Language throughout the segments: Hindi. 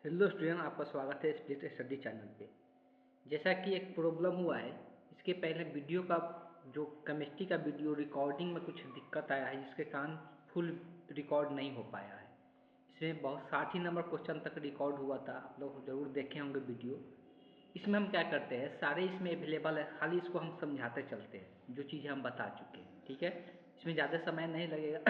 हेलो स्टूडेंट, आपका स्वागत है स्प्लिट स्टडी चैनल पे। जैसा कि एक प्रॉब्लम हुआ है, इसके पहले वीडियो का जो केमिस्ट्री का वीडियो रिकॉर्डिंग में कुछ दिक्कत आया है, जिसके कारण फुल रिकॉर्ड नहीं हो पाया है। इसमें बहुत 60 ही नंबर क्वेश्चन तक रिकॉर्ड हुआ था, आप लोग ज़रूर देखे होंगे वीडियो। इसमें हम क्या करते हैं, सारे इसमें अवेलेबल है, खाली इसको हम समझाते चलते हैं जो चीज़ें हम बता चुके हैं। ठीक है, इसमें ज़्यादा समय नहीं लगेगा।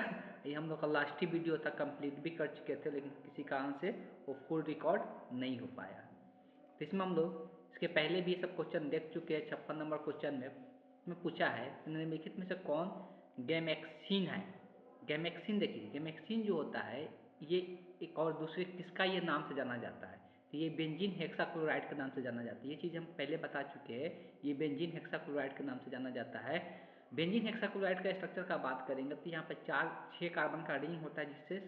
ये हम लोग का लास्ट ही वीडियो था, कंप्लीट भी कर चुके थे, लेकिन किसी कारण से वो फुल रिकॉर्ड नहीं हो पाया। तो इसमें हम लोग इसके पहले भी ये सब क्वेश्चन देख चुके हैं। 56 नंबर क्वेश्चन में पूछा है निम्नलिखित में से कौन गैमेक्सिन है। गैमेक्सिन देखिए, गैमेक्सिन जो होता है ये एक और दूसरे किसका ये नाम से जाना जाता है, तो ये बेंजीन हेक्साक्लोराइड के नाम से जाना जाता है। ये चीज़ हम पहले बता चुके हैं, ये बेंजीन हेक्साक्लोराइड के नाम से जाना जाता है। बेंजीन हेक्साक्लोराइड का स्ट्रक्चर का बात करेंगे तो यहाँ पर 6 कार्बन का रिंग होता है, जिससे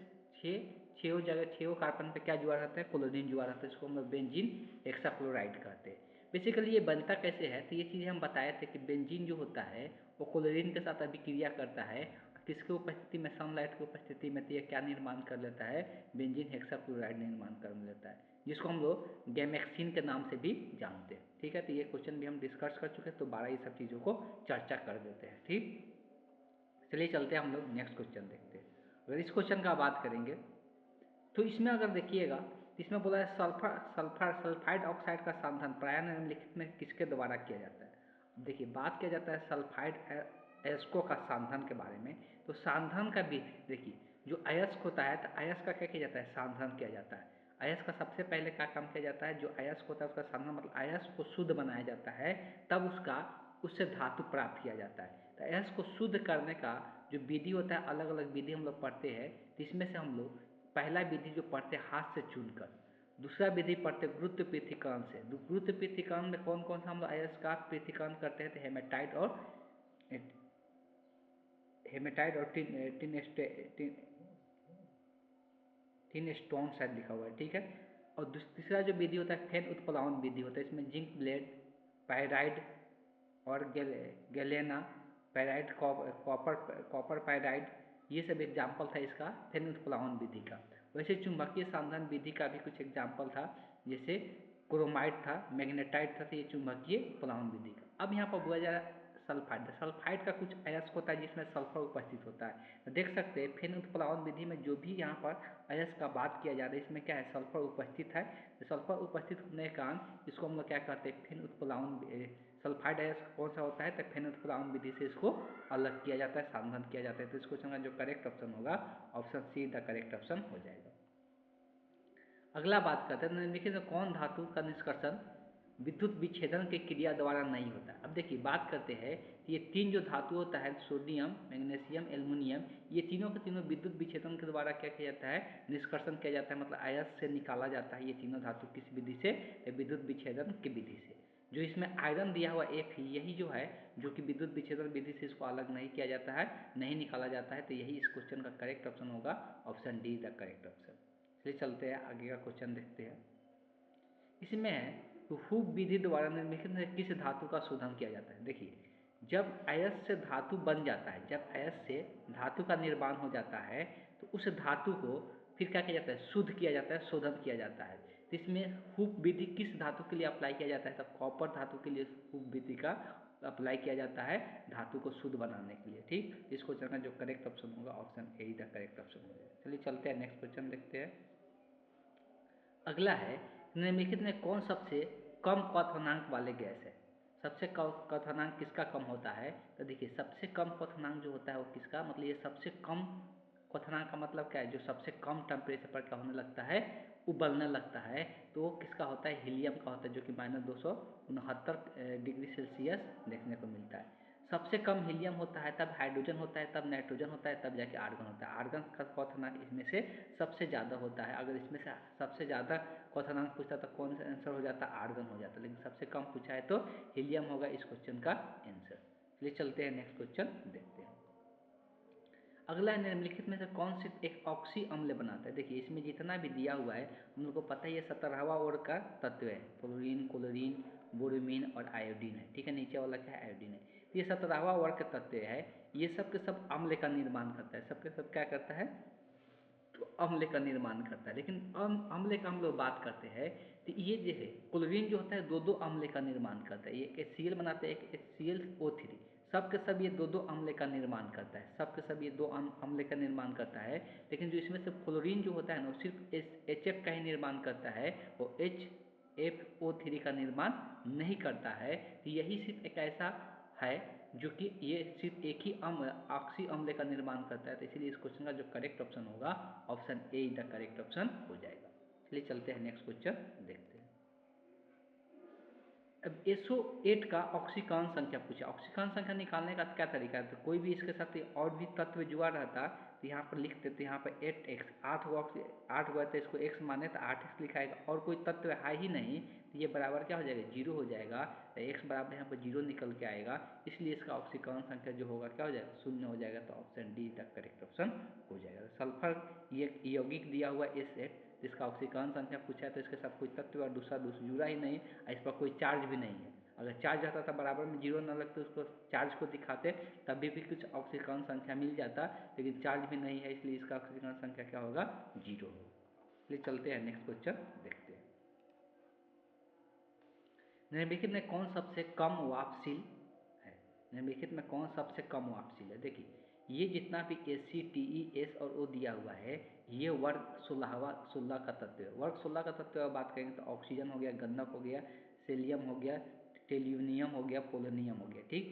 छः जगह 6 कार्बन पे क्या जुड़ा रहता है, क्लोरीन जुड़ा रहता है। इसको हम लोग बेंजीन हेक्साक्लोराइड कहते हैं। बेसिकली ये बनता कैसे है, तो ये चीज़ें हम बताए थे कि बेंजीन जो होता है वो क्लोरीन के साथ अभिक्रिया करता है। किसके उपस्थिति में, सनलाइट की उपस्थिति में, तो ये क्या निर्माण कर लेता है, बेंजीन हेक्साक्लोराइड निर्माण कर लेता है, जिसको हम लोग गैमेक्सिन के नाम से भी जानते हैं। ठीक है, तो ये क्वेश्चन भी हम डिस्कस कर चुके हैं, तो 12 ये सब चीज़ों को चर्चा कर देते हैं। ठीक, चलिए चलते हैं, हम लोग नेक्स्ट क्वेश्चन देखते हैं। अगर इस क्वेश्चन का बात करेंगे तो इसमें अगर देखिएगा तो इसमें बोला है सल्फर सल्फर सल्फाइड ऑक्साइड का सांधन प्रायः निम्नलिखित में किसके द्वारा किया जाता है। अब देखिए, बात किया जाता है सल्फाइड अयस्कों का सांधन के बारे में। तो सांधन का भी देखिए, जो अयस्क होता है तो अयस्क का क्या किया जाता है, सांधन किया जाता है। अयस्क का सबसे पहले क्या काम किया जाता है, जो अयस्क होता है उसका सांधन मतलब अयस्क को शुद्ध बनाया जाता है, तब उससे धातु प्राप्त किया जाता है। तो अयस्क को शुद्ध करने का जो विधि होता है, अलग अलग विधि हम लोग पढ़ते हैं। तो इसमें से हम लोग पहला विधि जो पढ़ते हाथ से चुनकर, दूसरा विधि पढ़ते गुरुत्व पृथक्करण से। गुरुत्व पृथक्करण में कौन कौन सा हम लोग अयस्क का पृथक्करण करते हैं, तो हेमेटाइट और टिन स्टोन शायद लिखा हुआ है। ठीक है, और तीसरा जो विधि होता है फेन उत्प्लावन विधि होता है। इसमें जिंक ब्लेड, पायराइड और galena pyrite, copper copper pyrite, ये सब एग्जाम्पल था इसका फेन उत्प्लावन विधि का। वैसे चुंबकीय सांधन विधि का भी कुछ एग्जाम्पल था, जैसे क्रोमाइड था, मैग्नेटाइट था, तो ये चुंबकीय उत्प्लावन विधि का। अब यहाँ पर बोला जा रहा है सल्फाइड। सल्फाइड का कुछ अयस्क होता है जिसमें सल्फर उपस्थित होता है। तो देख सकते हैं फेन उत्प्लावन विधि में जो भी यहाँ पर अयस्क का बात किया जा रहा है, इसमें क्या है, सल्फर उपस्थित है। तो सल्फर उपस्थित होने के कारण इसको हम लोग क्या कहते हैं, फेन उत्प्लावन सल्फाइड अयस्क कौन सा होता है, तो फेन उत्प्लावन विधि से इसको अलग किया जाता है, सांधन किया जाता है। तो इस क्वेश्चन का जो करेक्ट ऑप्शन होगा, option see the correct option हो जाएगा। अगला बात करते हैं निम्नलिखित में कौन धातु का निष्कर्षण विद्युत विच्छेदन की क्रिया द्वारा नहीं होता। अब देखिए, बात करते हैं ये तीन जो धातु होता है, सोडियम, मैग्नीशियम, एल्युमिनियम, ये तीनों के तीनों विद्युत विच्छेदन के द्वारा क्या किया जाता है, निष्कर्षण किया जाता है, मतलब अयस्क से निकाला जाता है। ये तीनों धातु किस विधि से, विद्युत विच्छेदन की विधि से। जो इसमें आयरन दिया हुआ F यही जो है, जो कि विद्युत विच्छेदन विधि से इसको अलग नहीं किया जाता है, नहीं निकाला जाता है। तो यही इस क्वेश्चन का करेक्ट ऑप्शन होगा, option D the correct option. चलिए चलते हैं, आगे का क्वेश्चन देखते हैं। इसमें है तो हूप विधि द्वारा निम्नलिखित में किस धातु का शोधन किया जाता है। देखिए, जब अयस्क से धातु बन जाता है, जब अयस्क से धातु का निर्माण हो जाता है, तो उस धातु को फिर क्या किया जाता है, शुद्ध किया जाता है, शोधन किया जाता है। तो इसमें हूप विधि किस धातु के लिए अप्लाई किया जाता है, तो कॉपर धातु के लिए हूप विधि का अप्लाई किया जाता है, धातु को शुद्ध बनाने के लिए। ठीक, इस क्वेश्चन का जो करेक्ट ऑप्शन होगा, option A the correct option हो जाएगा। चलिए चलते हैं, नेक्स्ट क्वेश्चन देखते हैं। अगला है निम्नलिखित में कौन सबसे कम क्वथनांक वाले गैस है। सबसे क्वथनांक किसका कम होता है, तो देखिए सबसे कम क्वथनांक जो होता है वो किसका, मतलब ये सबसे कम क्वथनांक का मतलब क्या है, जो सबसे कम टेम्परेचर पर क्या होने लगता है, उबलने लगता है, तो वो किसका होता है, हीलियम का होता है, जो कि -269 डिग्री सेल्सियस देखने को मिलता है। सबसे कम हीलियम होता है, तब हाइड्रोजन होता है, तब नाइट्रोजन होता है, तब जाके आर्गन होता है। आर्गन का क्वथनांक इसमें से सबसे ज़्यादा होता है। अगर इसमें से सबसे ज़्यादा क्वथनांक पूछता तो कौन सा आंसर हो जाता, आर्गन हो जाता, लेकिन सबसे कम पूछा है तो हीलियम होगा इस क्वेश्चन का आंसर। चलिए चलते हैं, नेक्स्ट क्वेश्चन देखते हैं। अगला निम्नलिखित में से कौन से एक ऑक्सी अम्ल बनाता है। देखिए, इसमें जितना भी दिया हुआ है हम लोग को पता है, ये 17वां वर्ग का तत्व है, फ्लोरीन, क्लोरीन, बोरोमीन और आयोडीन है। ठीक है, नीचे वाला क्या है, आयोडीन है। तो ये 17वां वर्ग का तत्व है, ये सब के सब अम्ल का निर्माण करता है, सब के सब क्या करता है, तो अम्ल का निर्माण करता है। लेकिन अम्ल का हम लोग बात करते हैं तो ये जो है क्लोरीन जो होता है दो दो अम्ल का निर्माण करता है। ये एक HCl बनाता है, एक HClO3, सब के सब ये दो दो अम्ल का निर्माण करता है, सब के सब ये दो अम्ल का निर्माण करता है। लेकिन जो इसमें से फ्लोरीन जो होता है ना वो सिर्फ HF का ही निर्माण करता है, वो HFO3 का निर्माण नहीं करता है। तो यही सिर्फ एक ऐसा है जो कि ये सिर्फ एक ही अम्ल ऑक्सी अम्ल का निर्माण करता है। तो इसीलिए इस क्वेश्चन का जो करेक्ट ऑप्शन होगा option A is the correct option हो जाएगा। चलिए चलते हैं नेक्स्ट क्वेश्चन देखते हैं। अब SO8 का ऑक्सीकरण संख्या पूछा। ऑक्सीकरण संख्या निकालने का क्या तरीका है, तो कोई भी इसके साथ और भी तत्व जुड़ा रहता तो यहाँ पर लिख देते, यहाँ पर 8x, 8 गो है तो इसको x माने तो 8x लिखाएगा, और कोई तत्व है ही नहीं तो ये बराबर क्या हो जाएगा, जीरो हो जाएगा। तो x बराबर यहाँ पर जीरो निकल के आएगा, इसलिए इसका ऑक्सीकरण संख्या जो होगा क्या हो जाएगा, शून्य हो जाएगा। तो option D the correct option हो जाएगा। सल्फर ये यौगिक दिया हुआ S8, जिसका ऑक्सीकरण संख्या पूछा है तो इसके साथ कोई तत्व और दूसरा जुड़ा ही नहीं, इस पर कोई चार्ज भी नहीं है। अगर चार्ज रहता था बराबर में जीरो न लगते उसको चार्ज को दिखाते तभी भी कुछ ऑक्सीकरण संख्या मिल जाता, लेकिन चार्ज भी नहीं है इसलिए इसका ऑक्सीकरण संख्या क्या होगा, जीरो होगा। इसलिए चलते हैं नेक्स्ट क्वेश्चन देखते हैं। निम्नलिखित में कौन सबसे कम वापसील है, निम्नलिखित में कौन सबसे कम वापसील है। देखिए ये जितना भी ACTE, S और O दिया हुआ है ये वर्ग 16 का तत्व है। वर्ग 16 का तत्व की बात करेंगे तो ऑक्सीजन हो गया, गंधक हो गया, सेलियम हो गया, टेल्यूनियम हो गया, पोलोनियम हो गया। ठीक,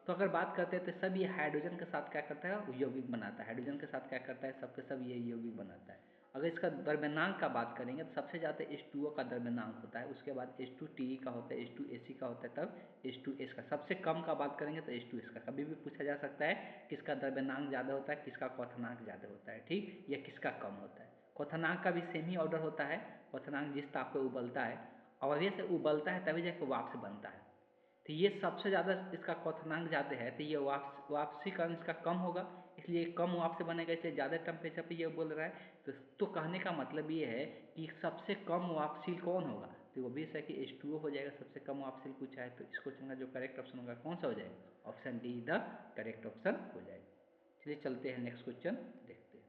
तो अगर बात करते हैं तो सब ये हाइड्रोजन के साथ क्या करता है, यौगिक बनाता है। हाइड्रोजन के साथ क्या करता है, सबके सब ये यौगिक बनाता है। अगर इसका द्रव्यनांक का बात करेंगे तो सबसे ज़्यादा H2O का द्रव्यनांक होता है, उसके बाद H2TE का होता है, H2AC का होता है, तब H2S का। सबसे कम का बात करेंगे तो H2S का। कभी भी पूछा जा सकता है किसका द्रव्यनांक ज़्यादा होता है, किसका क्वथनांक ज़्यादा होता है, ठीक, या किसका कम होता है। क्वथनांक का भी सेम ही ऑर्डर होता है, क्वथनांक जिस ताप पे उबलता है और ये से उबलता है तभी जाकर वाष्प बनता है। तो ये सबसे ज़्यादा इसका क्वथनांक ज़्यादा है तो ये वापसी का इसका कम होगा, इसलिए कम वापसी बनेगा, इसलिए ज़्यादा टेम्परेचर पे ये बोल रहा है। तो कहने का मतलब ये है कि सबसे कम वापसील कौन होगा, तो वो भी है कि H2O हो जाएगा। सबसे कम वापसील पूछा है तो इस क्वेश्चन का जो करेक्ट ऑप्शन होगा कौन सा हो जाएगा, option D the correct option हो जाएगा। चलिए चलते हैं नेक्स्ट क्वेश्चन देखते हैं।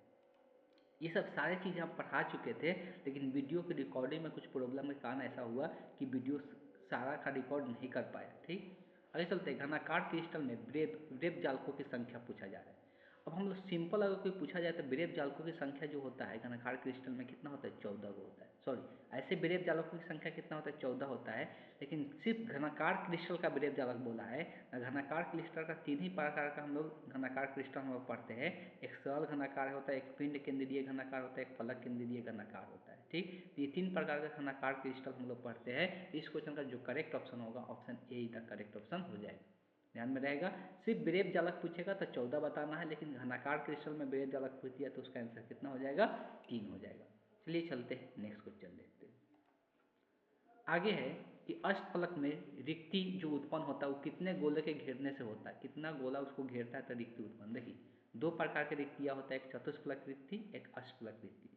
ये सब सारे चीज़ हम पढ़ा चुके थे, लेकिन वीडियो की रिकॉर्डिंग में कुछ प्रॉब्लम के कारण ऐसा हुआ कि वीडियो सारा का रिकॉर्ड नहीं कर पाया। ठीक, आगे चलते हैं। घनाकार क्रिस्टल में ब्रेव जालकों की संख्या पूछा जा रहा है। अब हम लोग सिंपल अगर कोई पूछा जाए तो ब्रेव जालकों की संख्या जो होता है घनाकार क्रिस्टल में कितना होता है, 14 को होता है। सॉरी, ऐसे ब्रेव जालकों की संख्या कितना होता है, 14 होता है। लेकिन सिर्फ घनाकार क्रिस्टल का ब्रेव जालक बोला है। घनाकार क्रिस्टल का तीन ही प्रकार का हम लोग घनाकार क्रिस्टल हम लोग पढ़ते हैं। एक सरल घनाकार होता है, एक पिंड केंद्रीय घनाकार होता है, एक फलक केंद्रीय घनाकार होता है। ठीक, तो ये तीन प्रकार का घनाकार क्रिस्टल हम लोग पढ़ते हैं। इस क्वेश्चन का जो करेक्ट ऑप्शन होगा option A the correct option हो जाएगा। ध्यान में रहेगा, सिर्फ ब्रेव जालक पूछेगा तो 14 बताना है, लेकिन घनाकार क्रिस्टल में ब्रेव जालक पूछ दिया तो उसका आंसर कितना हो जाएगा, 3 हो जाएगा। चलिए चलते हैं नेक्स्ट क्वेश्चन देखते हैं। आगे है कि अष्टफलक में रिक्ति जो उत्पन्न होता है वो कितने गोले के घेरने से होता है, कितना गोला उसको घेरता है तो रिक्ति उत्पन्न। देखिए दो प्रकार की रिक्तियाँ होता है, एक चतुष्फलक रिक्ति, एक अष्टफलक रिक्ति।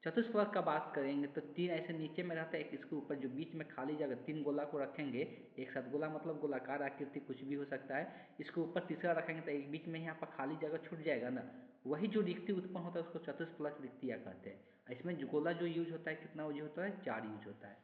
चतुष्फलक का बात करेंगे तो तीन ऐसे नीचे में रहता है, एक इसके ऊपर जो बीच में खाली जगह तीन गोला को रखेंगे एक साथ, गोला मतलब गोलाकार आकृति कुछ भी हो सकता है। इसके ऊपर तीसरा रखेंगे तो एक बीच में यहाँ पर खाली जगह छूट जाएगा ना, वही जो रिक्ति उत्पन्न होता है उसको चतुष्फलक रिक्तियाँ कहते हैं। इसमें जो गोला जो यूज होता है कितना यूज होता है, 4 यूज होता है।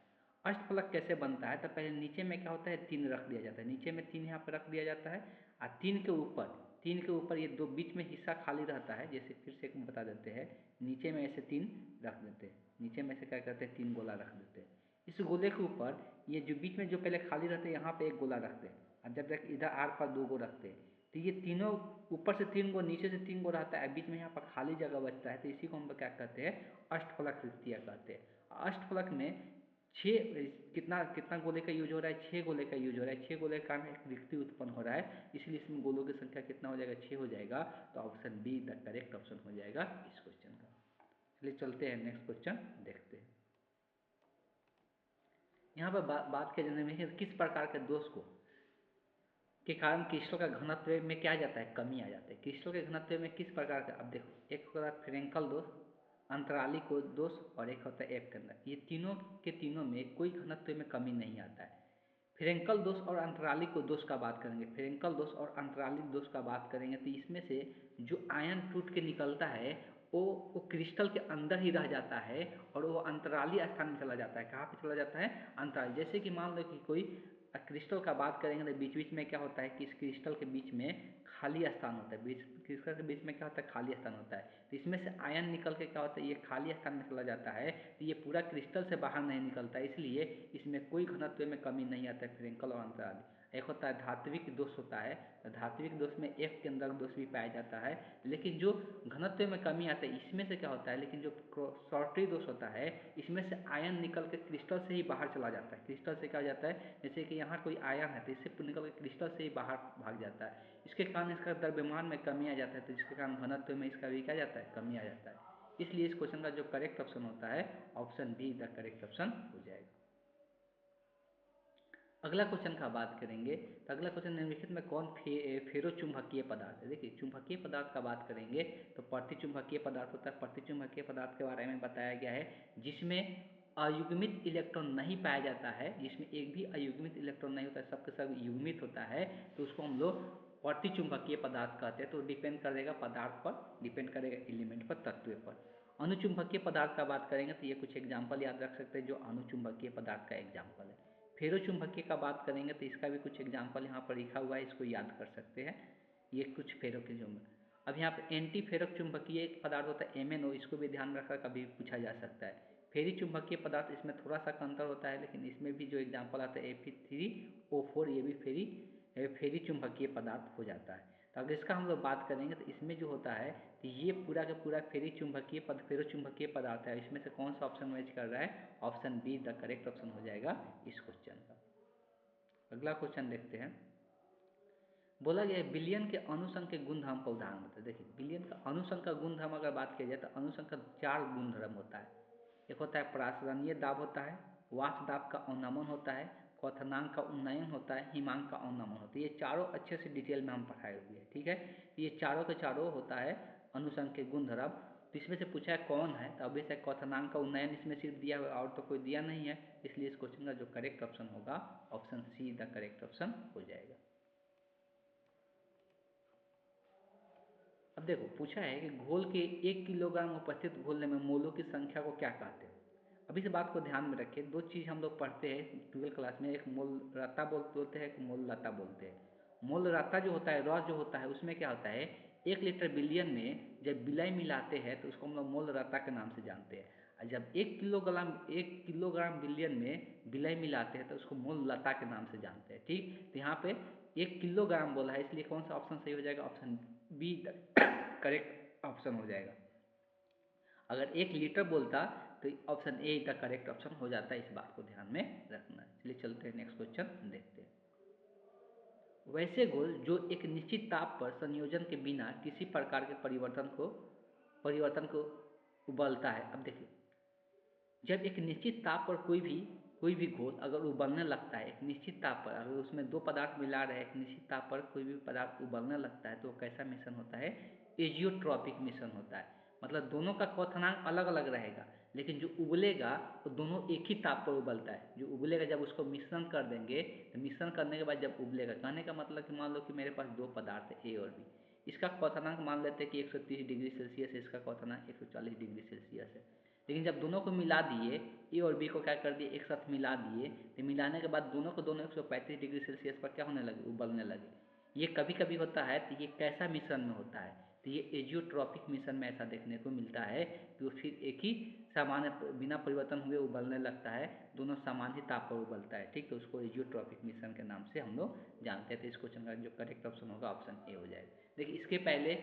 अष्टफलक कैसे बनता है, तो पहले नीचे में क्या होता है, 3 रख दिया जाता है, नीचे में 3 यहाँ पर रख दिया जाता है, और 3 के ऊपर ये दो बीच में हिस्सा खाली रहता है। जैसे फिर से बता देते हैं, नीचे में ऐसे 3 रख देते हैं, नीचे में से क्या करते हैं 3 गोला रख देते हैं। इस गोले के ऊपर ये जो बीच में जो पहले खाली रहते हैं यहाँ पे एक गोला रखते हैं, और जब तक इधर आर पर 2 गो रखते हैं। तो ये तीनों ऊपर से 3 गो नीचे से 3 गो रहता है, बीच में यहाँ पर खाली जगह बचता है, तो इसी को हम क्या कहते हैं, अष्टफलक रिक्तियाँ कहते हैं। अष्टफलक में 6 कितना कितना गोले का यूज हो रहा है, 6 गोले का यूज हो रहा है। 6 गोले का एक रिक्ति उत्पन्न हो रहा है, इसलिए इसमें गोलों की संख्या कितना हो जाएगा, 6 हो जाएगा। तो option be the correct option हो जाएगा इस क्वेश्चन का। चलिए चलते हैं नेक्स्ट क्वेश्चन देखते हैं। यहाँ पर बात किया जाने में किस प्रकार के दोष को के कारण क्रिस्टल का घनत्व में क्या आ जाता है, कमी आ जाता है। क्रिस्टल के घनत्व में किस प्रकार का, अब देखो एक होता है फ्रेंकल दोष, अंतरालिक दोष, और एक होता है एफ के अंदर। ये तीनों के तीनों में कोई घनत्व में कमी नहीं आता है। फ्रेंकल दोष और अंतरालिक दोष का बात करेंगे, फ्रेंकल दोष और अंतरालिक दोष का बात करेंगे तो इसमें से जो आयन टूट के निकलता है वो क्रिस्टल के अंदर ही रह जाता है और वो अंतराली स्थान में चला जाता है। कहाँ पे चला जाता है? अंतराली। जैसे कि मान लो कि कोई क्रिस्टल का बात करेंगे तो बीच बीच में क्या होता है कि इस क्रिस्टल के बीच में खाली स्थान होता है, बीच क्रिस्टल के बीच में क्या होता है? खाली स्थान होता है। तो इसमें से आयन निकल के क्या होता है? ये खाली स्थान में चला जाता है, तो ये पूरा क्रिस्टल से बाहर नहीं निकलता, इसलिए इसमें कोई घनत्व में कमी नहीं आता है फ्रेंकल और अंतराली। एक होता है धात्विक दोष होता है, तो धात्विक दोष में एक केंद्रक दोष भी पाया जाता है, लेकिन जो घनत्व में कमी आता है इसमें से क्या होता है, लेकिन जो शॉर्टरी दोष होता है इसमें से आयन निकल के क्रिस्टल से ही बाहर चला जाता है। क्रिस्टल से क्या हो जाता है, जैसे कि यहाँ कोई आयन है तो इससे निकल के क्रिस्टल से ही बाहर भाग जाता है, इसके कारण इसका द्रव्यमान में कमी आ जाता है, तो जिसके कारण घनत्व में इसका भी क्या जाता है? कमी आ जाता है। इसलिए इस क्वेश्चन का जो करेक्ट ऑप्शन होता है option be the correct option हो जाएगा। अगला क्वेश्चन का बात करेंगे तो अगला क्वेश्चन निम्नलिखित में कौन फेरो चुंबकीय पदार्थ है। देखिए चुंबकीय पदार्थ का बात करेंगे तो प्रतिचुंबकीय पदार्थ होता है। प्रतिचुंबकीय पदार्थ के बारे में बताया गया है जिसमें अयुग्मित इलेक्ट्रॉन नहीं पाया जाता है, जिसमें एक भी अयुग्मित इलेक्ट्रॉन नहीं होता है, सबके सब युग्मित होता है, तो उसको हम लोग प्रतिचुंबकीय पदार्थ कहते हैं। तो डिपेंड करेगा पदार्थ पर, डिपेंड करेगा एलिमेंट पर, तत्व पर। अनुचुंबकीय पदार्थ का बात करेंगे तो ये कुछ एग्जाम्पल याद रख सकते हैं जो अनुचुंबकीय पदार्थ का एग्जाम्पल है। फेरोचुंबकीय का बात करेंगे तो इसका भी कुछ एग्जाम्पल यहाँ पर लिखा हुआ है, इसको याद कर सकते हैं। ये कुछ फेरो के चुंबक। अब यहाँ पे एंटी फेरक चुंबकीय पदार्थ होता है MnO, इसको भी ध्यान रखकर कभी पूछा जा सकता है। फेरी चुंबकीय पदार्थ इसमें थोड़ा सा अंतर होता है, लेकिन इसमें भी जो एग्जाम्पल आता है Fe3O4, ये भी फेरी चुंबकीय पदार्थ हो जाता है। तो अगर इसका हम लोग बात करेंगे तो इसमें जो होता है तो ये पूरा का पूरा फेरो चुंबकीय पदार्थ है। इसमें से कौन सा ऑप्शन मैच कर रहा है? Option be the correct option हो जाएगा इस क्वेश्चन का। अगला क्वेश्चन देखते हैं। बोला गया है विलयन के अनुसंग के गुणधर्म का उदाहरण बताए। देखिए विलयन का अनुसंग का गुणधर्म अगर बात किया जाए तो अनुसंग का 4 गुणधर्म होता है। एक होता है प्रासरणीय दाब होता है, वाष्प दाब का अवनमन होता है, क्वथनांक का उन्नयन होता है, हिमांक का अवनमन होता है। ये चारों अच्छे से डिटेल में हम पढ़ाए हुए हैं, ठीक है। ये चारों के चारों होता है अनुसंग के गुणधर्म। तो इसमें से पूछा है कौन है, तो अभी से क्वथनांक का उन्नयन इसमें सिर्फ दिया हुआ और तो कोई दिया नहीं है, इसलिए इस क्वेश्चन का जो करेक्ट ऑप्शन होगा option see the correct option हो जाएगा। अब देखो पूछा है कि घोल के 1 किलोग्राम उपस्थित घोलने में मोलों की संख्या को क्या कहते हैं। अब इस बात को ध्यान में रखिए, दो चीज़ हम लोग पढ़ते हैं 12वीं क्लास में, एक मोल रता बोलते हैं, एक मोल लता बोलते हैं। मोल रता जो होता है, रॉ जो होता है, उसमें क्या होता है 1 लीटर बिलियन में जब विलय मिलाते हैं तो उसको हम लोग मोल रता के नाम से जानते हैं। और जब 1 किलोग्राम बिलियन में विलय मिलाते हैं तो उसको मोल लता के नाम से जानते हैं, ठीक। तो यहाँ पे 1 किलोग्राम बोला है, इसलिए कौन सा ऑप्शन सही हो जाएगा? ऑप्शन बी करेक्ट ऑप्शन हो जाएगा। अगर 1 लीटर बोलता तो option A the correct option हो जाता है, इस बात को ध्यान में रखना है। चलिए चलते हैं नेक्स्ट क्वेश्चन देखते हैं। वैसे घोल जो एक निश्चित ताप पर संयोजन के बिना किसी प्रकार के परिवर्तन को उबलता है। अब देखिए जब एक निश्चित ताप पर कोई भी घोल अगर उबलने लगता है, एक निश्चित ताप पर अगर उसमें दो पदार्थ मिला रहे, एक निश्चित ताप पर कोई भी पदार्थ उबलने लगता है तो वो कैसा मिश्रण होता है? एजियोट्रॉपिक मिश्रण होता है। मतलब दोनों का क्वथनांक अलग अलग रहेगा, लेकिन जो उबलेगा वो दोनों एक ही ताप पर उबलता है। जो उबलेगा जब उसको मिश्रण कर देंगे तो मिश्रण करने के बाद जब उबलेगा, कहने का मतलब कि मान लो कि मेरे पास दो पदार्थ है ए और बी, इसका क्वथनांक मान लेते हैं कि 130 डिग्री सेल्सियस है, इसका क्वथनांक 140 डिग्री सेल्सियस है। लेकिन जब दोनों को मिला दिए, ए और बी को क्या कर दिए, एक साथ मिला दिए, तो मिलाने के बाद दोनों को दोनों 135 डिग्री सेल्सियस पर क्या होने लगे? उबलने लगे। ये कभी कभी होता है, तो ये कैसा मिश्रण में होता है? तो ये एजियोट्रॉपिक मिश्रण में ऐसा देखने को मिलता है कि वो फिर एक ही सामान्य बिना परिवर्तन हुए उबलने लगता है, दोनों समान ही ताप पर उबलता है, ठीक। तो उसको एजियोट्रॉपिक मिश्रण के नाम से हम लोग जानते हैं। तो इस क्वेश्चन का जो करेक्ट ऑप्शन होगा ऑप्शन ए हो जाएगा। देखिए इसके पहले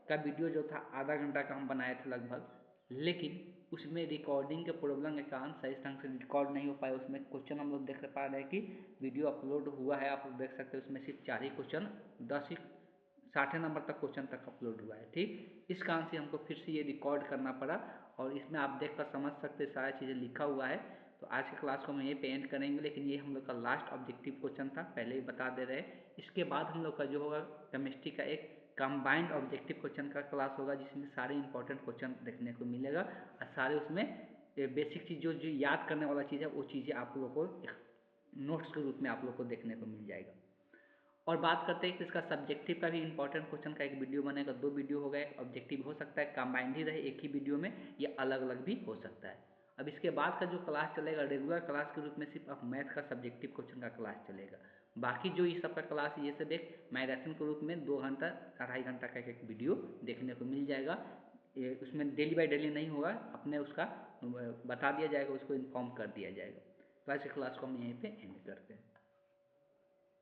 का वीडियो जो था आधा घंटा का हम बनाए थे लगभग, लेकिन उसमें रिकॉर्डिंग के प्रॉब्लम के कारण सही ढंग से रिकॉर्ड नहीं हो पाया। उसमें क्वेश्चन हम लोग देख पा रहे हैं कि वीडियो अपलोड हुआ है, आप लोग देख सकते हैं, उसमें सिर्फ 4 ही क्वेश्चन 60 नंबर तक क्वेश्चन तक अपलोड हुआ है, ठीक। इस कारण से हमको फिर से ये रिकॉर्ड करना पड़ा और इसमें आप देख कर समझ सकते हैं सारी चीज़ें लिखा हुआ है। तो आज की क्लास को हम यहीं पे एंड करेंगे, लेकिन ये हम लोग का लास्ट ऑब्जेक्टिव क्वेश्चन था, पहले ही बता दे रहे हैं। इसके बाद हम लोग का जो होगा केमिस्ट्री का एक कंबाइंड ऑब्जेक्टिव क्वेश्चन का क्लास होगा, जिसमें सारे इंपॉर्टेंट क्वेश्चन देखने को मिलेगा और सारे उसमें बेसिक चीज़ जो याद करने वाला चीज़ है वो चीज़ें आप लोग को नोट्स के रूप में आप लोग को देखने को मिल जाएगा। और बात करते हैं कि इसका सब्जेक्टिव का भी इंपॉर्टेंट क्वेश्चन का एक वीडियो बनेगा, 2 वीडियो हो गए, ऑब्जेक्टिव हो सकता है कंबाइंड ही रहे एक ही वीडियो में, या अलग अलग भी हो सकता है। अब इसके बाद का जो क्लास चलेगा रेगुलर क्लास के रूप में सिर्फ अब मैथ का सब्जेक्टिव क्वेश्चन का क्लास चलेगा। बाकी जो ये सब का क्लास ये सब एक मैराथन के रूप में 2 घंटा 2.5 घंटा का एक वीडियो देखने को मिल जाएगा। उसमें डेली बाई डेली नहीं होगा, अपने उसका बता दिया जाएगा, उसको इन्फॉर्म कर दिया जाएगा। तो आज की क्लास को हम यहीं पे एंड करते हैं।